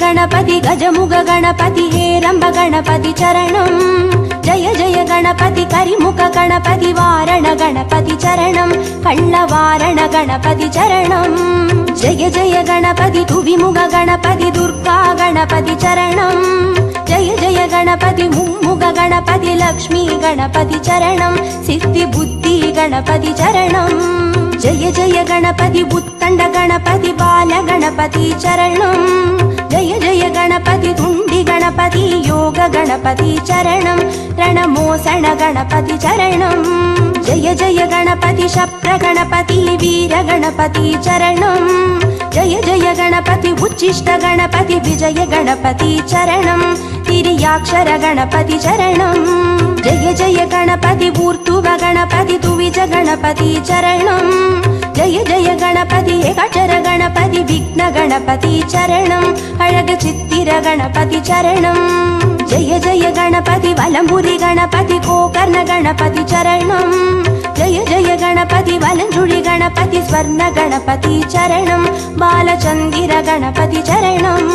गणपति गजमुग गणपति हेरंब गणपति चरणं जय जय गणपति करिमुख गणपति वारण गणपति चरणं कल्लवारण गणपति चरणं जय जय गणपति तुविमुग गणपति दुर्गा गणपति चरणं जय जय गणपति मुम्मुग गणपति लक्ष्मी गणपति चरणं सिद्धि बुद्धि गणपति चरणं जय जय गणपति उत्तंड गणपति बाल गणपति चरणं जय जय गणपति तुंडी गणपति योग गणपति चरणं रणमोसण गणपति चरणं जय जय गणपति शप्र गणपति वीर गणपति चरणं जय जय गणपति उच्चिष्ट गणपति विजय गणपति चरणं तिर्याक्षर गणपति चरणं जय जय गणपति ऊर्ध्व गणपति तुविज गणपति चरणं जय जय गणपति एकाक्षर गणपति विघ्न गणपति चरणं अळग चित्तिर गणपति चरणं जय जय गणपति वलंबुरी गणपति गोकर्ण गणपति चरणं जय जय गणपति वलंजुळि गणपति स्वर्ण गणपति चरणं बालचंदिर गणपति चरणं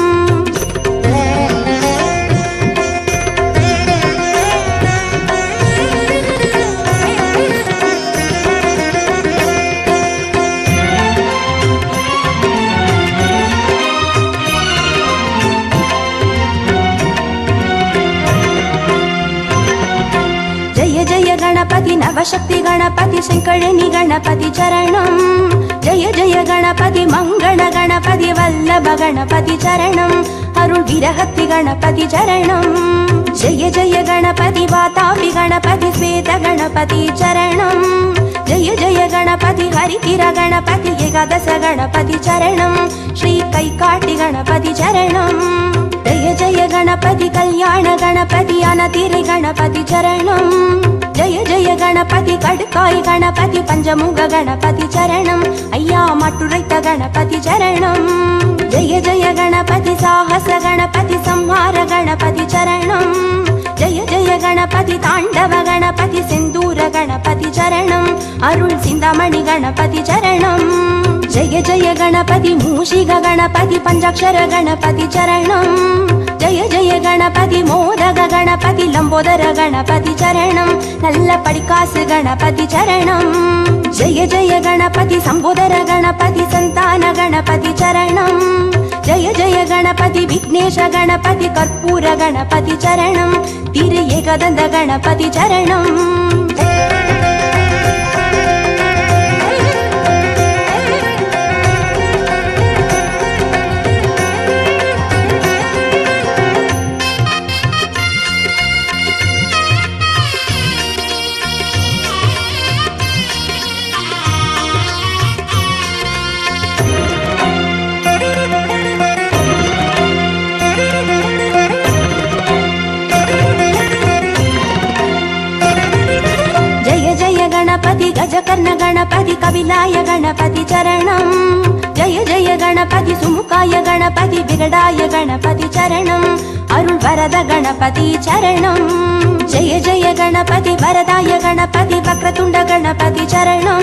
जय जय गणपति नवशक्ति गणपति शंकरणी गणपति चरणं जय जय गणपति मंगल गणपति वल्लभ गणपति चरणं अरुण विरहति गणपति चरणं जय जय गणपति वातापि गणपति श्वेत गणपति चरणं जय जय गणपति हरितिर गणपति एकादश गणपति चरणं श्री कैकाटि गणपति चरणं जय जय गणपति कल्याण गणपति अनतिरि गणपति चरणं जय जय गणपति कड़काई गणपति पंचमुग गणपति चरणं अय्या मट्टुरैत गणपति चरणं जय जय गणपति साहस गणपति संहार गणपति चरणं जय जय गणपति तांडव गणपति सिंदूर गणपति चरणं अरुण सिंधमणि गणपति चरणं जय जय गणपति मूषिक गणपति पंचाक्षर गणपति चरणं जय जय गणपति मोदक गणपति लंबोदर गणपति चरणं नल्ल पडिकास गणपति चरणं जय जय गणपति संबोधर गणपति संतान गणपति चरणं जय जय गणपति विघ्नेश गणपति कर्पूर गणपति चरणं तिर एकदंत गणपति चरणं गणपति गजकर्ण गणपति कपिलाय गणपति चरणं जय जय गणपति सुमुखाय गणपति विगडाय गणपति चरणं अरुण वरद गणपति चरणं जय जय गणपति वरदाय गणपति वक्रतुंड गणपति चरणं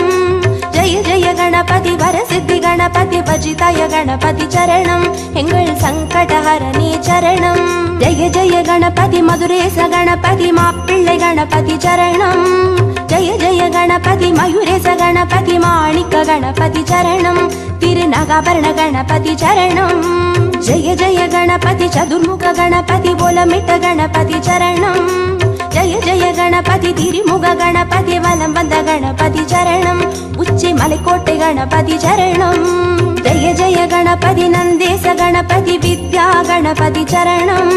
जय जय गणपति वरसिद्धि गणपति वजिताय गणपति चरणं एंगल संकटहरणी चरणं जय जय गणपति मधुरेश गणपति माप्पिள்ளை गणपति चरणं जय जय गणपति मयूरेश गणपति माणिक गणपति चरणं तिरुनागाभरण गणपति चरणं जय जय गणपति चतुर्मुख गणपति बोलमिट्ट गणपति चरणं जय जय गणपति तिरुमुग गणपति वलंबंद गणपति चरणं उच्चि मलकोटे गणपति चरणं जय जय गणपति नंदेश गणपति विद्या गणपति चरणं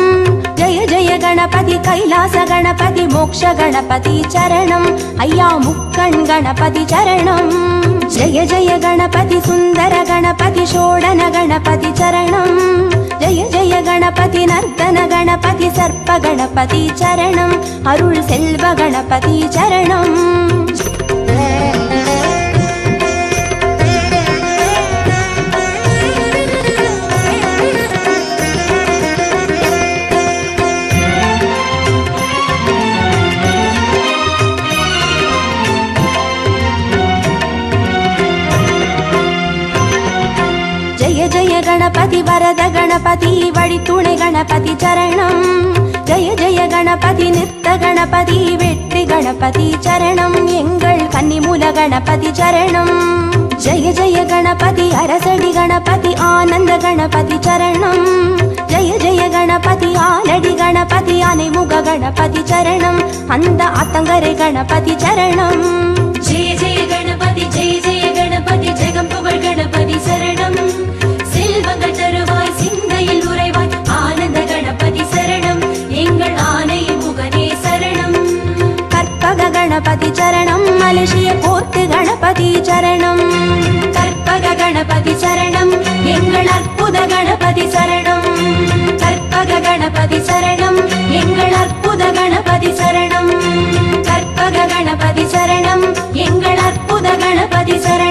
जय जय गणपति कैलास गणपति मोक्ष गणपति चरणं अय्या मुक्कण् गणपति चरणं जय जय गणपति सुंदर गणपति षोडन गणपति चरणं जय जय गणपति नर्तन गणपति सर्प गणपति चरणं अरुळ सेल्व गणपति चरणं जय जय गणपति वरद गणपति वडितु கணபதி சரணம். ஜெய ஜெய கணபதி நித்த கணபதி வெற்றி கணபதி சரணம். எங்கள் கன்னிமூல கணபதி சரணம். ஜெய ஜெய கணபதி அரசடி கணபதி ஆனந்த கணபதி சரணம். ஜெய ஜெய கணபதி ஆலடி கணபதி ஆனைமுக கணபதி சரணம். அந்த ஆத்தங்கரை கணபதி சரணம். ஜெய ஜெய கணபதி ஜெய ஜெய கணபதி ஜெகம் புகழ் கணபதி சரணம். செல்வங்கள் தருவாய் சிந்தையில் உறைவாய் ஆனந்த கணபதி சரணம். எங்கள் ஆனை முகனே சரணம். கற்பக கணபதி சரணம். மலேசிய கோர்த்து கணபதி சரணம். கற்பக கணபதி சரணம். எங்கள் அற்புத கணபதி சரணம். கற்பக கணபதி சரணம். எங்கள் அற்புத கணபதி சரணம். கற்பக கணபதி சரணம். எங்கள் அற்புத கணபதி சரணம்.